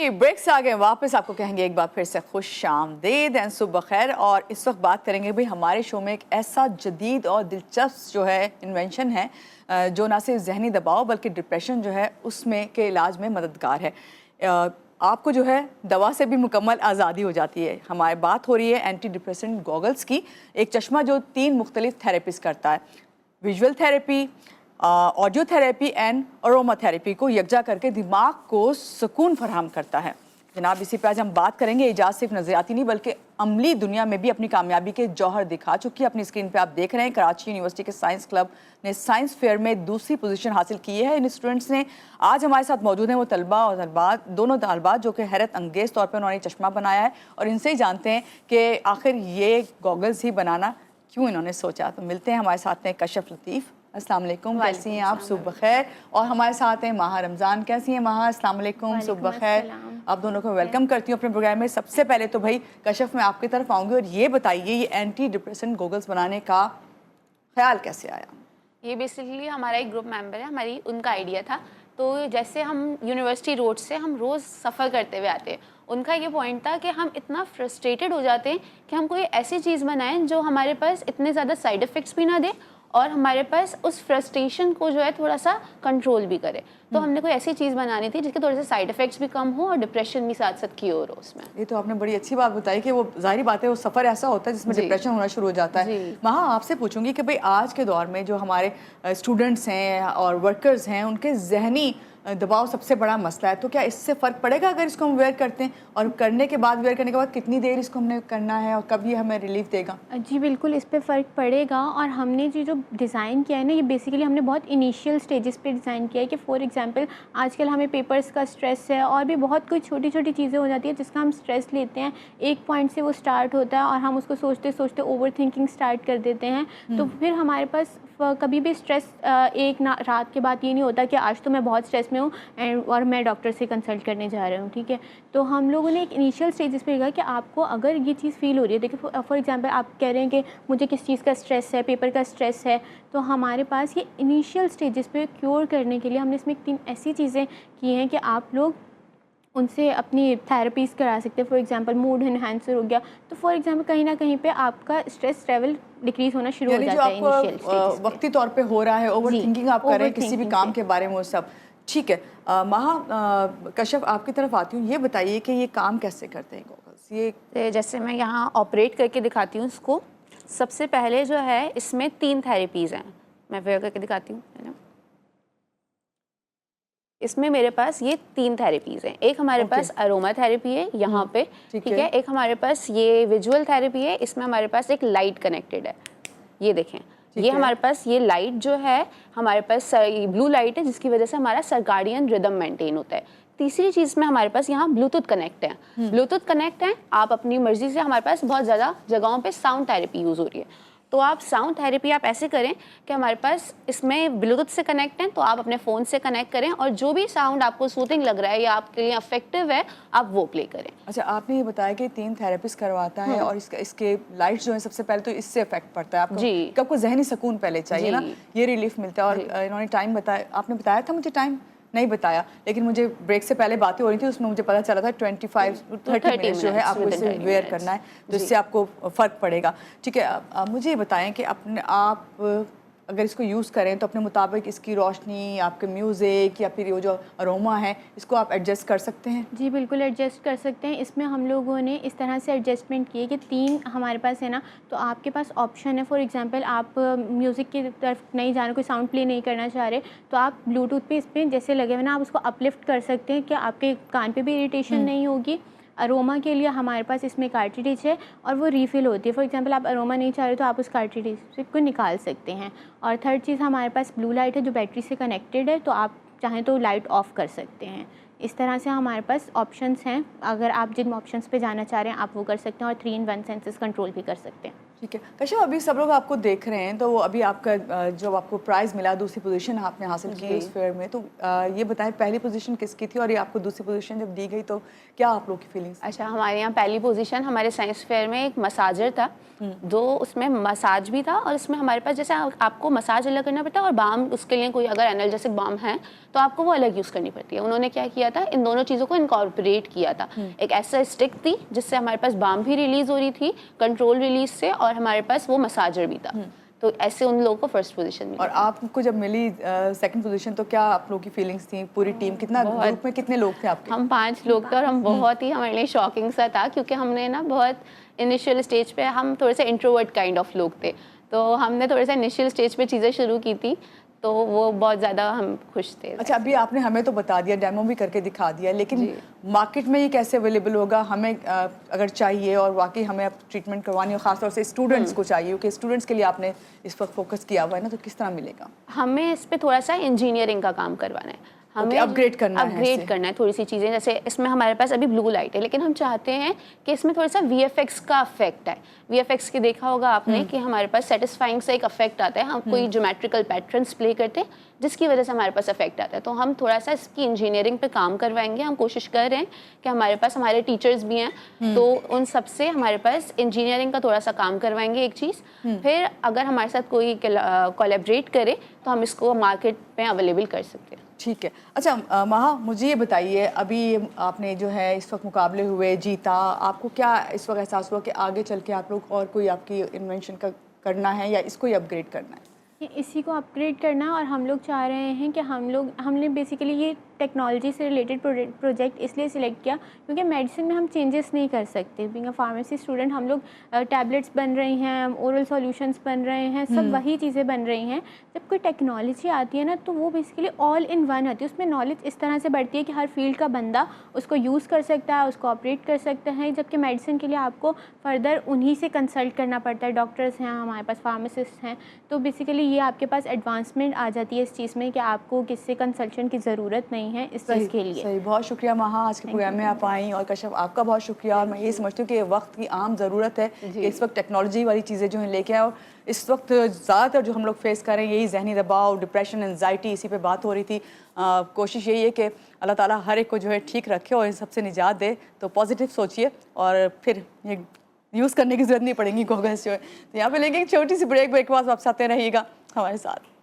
जी break से आ गए वापस, आपको कहेंगे एक बार फिर से खुश आमदीद एंड सुबह खैर। और इस वक्त बात करेंगे भाई हमारे शो में एक ऐसा जदीद और दिलचस्प जो है इन्वेंशन है जो ना सिर्फ जहनी दबाव बल्कि डिप्रेशन जो है उसमें के इलाज में मददगार है। आपको जो है दवा से भी मुकम्मल आज़ादी हो जाती है। हमारी बात हो रही है एंटी डिप्रेसेंट गॉगल्स की, एक चश्मा जो 3 मुख्तलिफ थेरेपीज़ करता है, visual therapy, audio therapy and aroma therapy को यकजा करके दिमाग को सुकून फराहम करता है। जनाब इसी पे आज हम बात करेंगे। इजाज़ सिर्फ नज़रियाती नहीं बल्कि अमली दुनिया में भी अपनी कामयाबी के जौहर दिखा चुकी है। अपनी स्क्रीन पे आप देख रहे हैं कराची यूनिवर्सिटी के साइंस क्लब ने साइंस फेयर में दूसरी पोजीशन हासिल की है। इन स्टूडेंट्स ने आज हमारे साथ मौजूद हैं वो तलबा और तलबात, दोनों तलबात जो कि हैरत अंगेज़ तौर पर उन्होंने चश्मा बनाया है और इनसे ही जानते हैं कि आखिर ये गॉगल्स ही बनाना क्यों इन्होंने सोचा। तो मिलते हैं, हमारे साथ हैं कशफ लतीफ़। अस्सलाम वालेकुम, कैसी हैं आप? सुबह खैर। और हमारे साथ हैं माहा रमज़ान, कैसी हैं माहा? अस्सलाम वालेकुम, सुबह खैर। आप दोनों को वेलकम करती हूँ अपने प्रोग्राम में। सबसे पहले तो भाई कशफ मैं आपकी तरफ आऊँगी और ये बताइए ये एंटी डिप्रेसेंट गॉगल्स बनाने का ख्याल कैसे आया? ये बेसिकली हमारा एक ग्रुप मेंबर है, हमारी उनका आइडिया था। तो जैसे हम यूनिवर्सिटी रोड से हम रोज़ सफ़र करते हुए आते हैं, उनका ये पॉइंट था कि हम इतना फ्रस्ट्रेटेड हो जाते हैं कि हम कोई ऐसी चीज़ बनाएं जो हमारे पास इतने ज़्यादा साइड इफ़ेक्ट्स भी ना दे और हमारे पास उस फ्रस्ट्रेशन को जो है थोड़ा सा कंट्रोल भी करे। तो हमने कोई ऐसी चीज़ बनानी थी जिसके थोड़े से साइड इफ़ेक्ट्स भी कम हो और डिप्रेशन भी साथ साथ क्योर हो उसमें। ये तो आपने बड़ी अच्छी बात बताई कि वो जाहिर बात है वो सफ़र ऐसा होता है जिसमें डिप्रेशन होना शुरू हो जाता है। वहाँ आपसे पूछूंगी कि भाई आज के दौर में जो हमारे स्टूडेंट्स हैं और वर्कर्स हैं उनके जहनी दबाव सबसे बड़ा मसला है, तो क्या इससे फ़र्क पड़ेगा अगर इसको हम वेयर करते हैं? और करने के बाद, वेयर करने के बाद कितनी देर इसको हमने करना है और कब ये हमें रिलीफ देगा? जी बिल्कुल, इस पे फ़र्क पड़ेगा। और हमने ये जो डिज़ाइन किया है ना, ये बेसिकली हमने बहुत इनिशियल स्टेजेस पे डिज़ाइन किया है कि फॉर एग्जांपल आजकल हमें पेपर्स का स्ट्रेस है और भी बहुत कुछ छोटी छोटी चीज़ें हो जाती है जिसका हम स्ट्रेस लेते हैं। एक पॉइंट से वो स्टार्ट होता है और हम उसको सोचते सोचते ओवर थिंकिंग स्टार्ट कर देते हैं। तो फिर हमारे पास कभी भी स्ट्रेस एक रात के बाद ये नहीं होता कि आज तो मैं बहुत स्ट्रेस में हूँ और मैं डॉक्टर से कंसल्ट करने जा रहा हूँ, ठीक है। तो हम लोगों ने एक इनिशियल स्टेजेस पे कहा कि आपको अगर ये चीज़ फील हो रही है, देखिए फॉर एग्जांपल आप कह रहे हैं कि मुझे किस चीज़ का स्ट्रेस है, पेपर का स्ट्रेस है, तो हमारे पास ये इनिशियल स्टेजेस पे क्योर करने के लिए हमने इसमें 3 ऐसी चीज़ें की हैं कि आप लोग उनसे अपनी थेरेपीज़ करा सकते हैं। फॉर एग्जांपल मूड एनहांसर हो गया, तो फॉर एग्जांपल कहीं ना कहीं पे आपका स्ट्रेस लेवल डिक्रीज होना शुरू हो जाता है इनिशियल स्टेज पे। वक्ती तौर पे हो रहा है, ओवर थिंकिंग आप कर रहे हैं किसी भी काम के बारे में, वो सब ठीक है। माहा, कशफ आपकी तरफ आती हूँ, ये बताइए कि ये काम कैसे करते हैं गॉगल्स? ये जैसे मैं यहाँ ऑपरेट करके दिखाती हूँ इसको। सबसे पहले जो है इसमें 3 थेरेपीज़ हैं, मैं वेयर करके दिखाती हूँ, है ना। इसमें मेरे पास ये 3 थेरेपीज़ हैं। एक हमारे पास अरोमा थेरेपी है यहाँ पे, ठीक है। एक हमारे पास ये विजुअल थेरेपी है, इसमें हमारे पास एक लाइट कनेक्टेड है, ये देखें। ये हमारे पास ये लाइट जो है हमारे पास ब्लू लाइट है जिसकी वजह से हमारा सर्काडियन रिदम मेंटेन होता है। तीसरी चीज़ में हमारे पास यहाँ ब्लूटूथ कनेक्ट है। ब्लूटूथ कनेक्ट है, आप अपनी मर्जी से, हमारे पास बहुत ज़्यादा जगहों पे साउंड थेरेपी यूज़ हो रही है, तो आप साउंड थेरेपी आप ऐसे करें कि हमारे पास इसमें ब्लूटूथ से कनेक्ट है, तो आप अपने फ़ोन से कनेक्ट करें और जो भी साउंड आपको सूथिंग लग रहा है या आपके लिए इफेक्टिव है आप वो प्ले करें। अच्छा, आपने ये बताया कि 3 थेरेपिस्ट करवाता है और इसके लाइट्स जो है सबसे पहले तो इससे इफेक्ट पड़ता है आपको जी। आपको जहनी सुकून पहले चाहिए ना, ये रिलीफ मिलता है। और इन्होंने टाइम बताया, आपने बताया था मुझे टाइम नहीं बताया, लेकिन मुझे ब्रेक से पहले बातें हो रही थी, उसमें मुझे पता चला था 25-30 मिनट जो है आपको इसे वेयर करना है, तो इससे आपको फ़र्क पड़ेगा, ठीक है। मुझे ये बताएं कि अपने आप अगर इसको यूज़ करें तो अपने मुताबिक इसकी रोशनी, आपके म्यूज़िक या फिर वो जो अरोमा है इसको आप एडजस्ट कर सकते हैं? जी बिल्कुल एडजस्ट कर सकते हैं। इसमें हम लोगों ने इस तरह से एडजस्टमेंट की है कि 3 हमारे पास है ना, तो आपके पास ऑप्शन है। फॉर एग्जांपल आप म्यूज़िक की तरफ नहीं जाना, कोई साउंड प्ले नहीं करना चाह रहे, तो आप ब्लूटूथ पे इस पर जैसे लगे हुए ना आप उसको अपलिफ्ट कर सकते हैं कि आपके कान पे भी इरिटेशन नहीं होगी। अरोमा के लिए हमारे पास इसमें कार्ट्रिज है और वो रीफ़िल होती है। फॉर एग्जांपल आप अरोमा नहीं चाह रहे तो आप उस कार्ट्रिज को निकाल सकते हैं। और थर्ड चीज़ हमारे पास ब्लू लाइट है जो बैटरी से कनेक्टेड है, तो आप चाहें तो लाइट ऑफ़ कर सकते हैं। इस तरह से हमारे पास ऑप्शंस हैं, अगर आप जिन ऑप्शंस पे जाना चाह रहे हैं आप वो कर सकते हैं और 3 in 1 सेंसेस कंट्रोल भी कर सकते हैं। ठीक है कशिफ, अभी सब लोग आपको देख रहे हैं, तो अभी आपका जो आपको प्राइज़ मिला, दूसरी पोजीशन आपने हासिल की इस फेयर में, तो ये बताएं पहली पोजीशन किसकी थी और ये आपको दूसरी पोजीशन जब दी गई तो क्या आप लोग की फीलिंग्स? अच्छा, हमारे यहाँ पहली पोजीशन हमारे साइंस फेयर में एक मसाजर था, जो उसमें मसाज भी था और इसमें हमारे पास जैसे आपको मसाज अलग करना पड़ता है और बाम उसके लिए कोई अगर एनाल्जेसिक बाम है तो आपको वो अलग यूज़ करनी पड़ती है। उन्होंने क्या किया था, इन दोनों चीज़ों को इनकॉर्पोरेट किया था। एक ऐसा स्टिक थी जिससे हमारे पास बाम भी रिलीज़ हो रही थी कंट्रोल रिलीज से, और हमारे पास वो मसाजर भी था। तो ऐसे उन लोगों को फर्स्ट पोजीशन मिली। और आपको जब मिली सेकंड पोजीशन तो क्या आप लोगों की फीलिंग्स थी? पूरी टीम कितना, ग्रुप में कितने लोग थे आपके? हम 5 लोग थे और हम बहुत ही हमारे लिए शॉकिंग सा था, क्योंकि हमने ना बहुत इनिशियल स्टेज पे हम थोड़े से इंट्रोवर्ट काइंड ऑफ लोग थे, तो हमने थोड़े से इनिशियल स्टेज पे चीज़ें शुरू की थी, तो वो बहुत ज़्यादा हम खुश थे। अच्छा, अभी आपने हमें तो बता दिया, डेमो भी करके दिखा दिया, लेकिन मार्केट में ये कैसे अवेलेबल होगा? हमें अगर चाहिए और वाकई हमें अब ट्रीटमेंट करवानी हो, खासतौर से स्टूडेंट्स को चाहिए, क्योंकि स्टूडेंट्स के लिए आपने इस वक्त फोकस किया हुआ है ना, तो किस तरह मिलेगा? हमें इस पे थोड़ा सा इंजीनियरिंग का काम करवाना है, हमें अपग्रेड करना है थोड़ी सी चीज़ें। जैसे इसमें हमारे पास अभी ब्लू लाइट है, लेकिन हम चाहते हैं कि इसमें थोड़ा सा VFX का इफेक्ट है। VFX के देखा होगा आपने कि हमारे पास सेटिस्फाइंग सा एक इफेक्ट आता है, हम कोई ज्योमेट्रिकल पैटर्न्स प्ले करते हैं जिसकी वजह से हमारे पास इफेक्ट आता है। तो हम थोड़ा सा इसकी इंजीनियरिंग पे काम करवाएंगे। हम कोशिश कर रहे हैं कि हमारे पास हमारे टीचर्स भी हैं, तो उन सबसे हमारे पास इंजीनियरिंग का थोड़ा सा काम करवाएंगे एक चीज़। फिर अगर हमारे साथ कोई कोलैबोरेट करे तो हम इसको मार्केट में अवेलेबल कर सकते हैं। ठीक है। अच्छा महा, मुझे ये बताइए, अभी आपने जो है इस वक्त मुकाबले हुए, जीता, आपको क्या इस वक्त एहसास हुआ कि आगे चल के आप लोग और कोई आपकी इन्वेंशन का करना है या इसको ही अपग्रेड करना है? इसी को अपग्रेड करना, और हम लोग चाह रहे हैं कि हमने बेसिकली ये टेक्नोलॉजी से रिलेटेड प्रोजेक्ट इसलिए सिलेक्ट किया क्योंकि मेडिसिन में हम चेंजेस नहीं कर सकते। बीइंग अ फार्मेसी स्टूडेंट हम लोग टैबलेट्स बन रही हैं, ओरल सॉल्यूशंस बन रहे हैं, सब वही चीज़ें बन रही हैं। जब कोई टेक्नोलॉजी आती है ना, तो वो बेसिकली ऑल इन वन आती है, उसमें नॉलेज इस तरह से बढ़ती है कि हर फील्ड का बंदा उसको यूज़ कर सकता है, उसको ऑपरेट कर सकता है। जबकि मेडिसिन के लिए आपको फर्दर उन्हीं से कंसल्ट करना पड़ता है, डॉक्टर्स हैं, हमारे पास फार्मासिस्ट हैं। तो बेसिकली ये आपके पास एडवांसमेंट आ जाती है इस चीज़ में कि आपको किससे कंसल्टेशन की ज़रूरत नहीं है इस चीज़ के लिए। सही, बहुत शुक्रिया महा, आज के प्रोग्राम में आप आई, और कशिफ आपका बहुत शुक्रिया। और मैं ये समझती हूँ कि वक्त की आम ज़रूरत है कि इस वक्त टेक्नोलॉजी वाली चीज़ें जो हैं लेके आए। और इस वक्त ज़्यादातर जो हम लोग फेस कर रहे हैं यही जहनी दबाव, डिप्रेशन, एंजाइटी, इसी पे बात हो रही थी। कोशिश यही है कि अल्लाह ताला हर एक को जो है ठीक रखे और इन सबसे निजात दे। तो पॉजिटिव सोचिए और फिर ये यूज़ करने की ज़रूरत नहीं पड़ेगी गॉगल्स जो है। तो यहाँ पे लेंगे एक छोटी सी ब्रेक के बाद वापस आते रहिएगा हमारे साथ।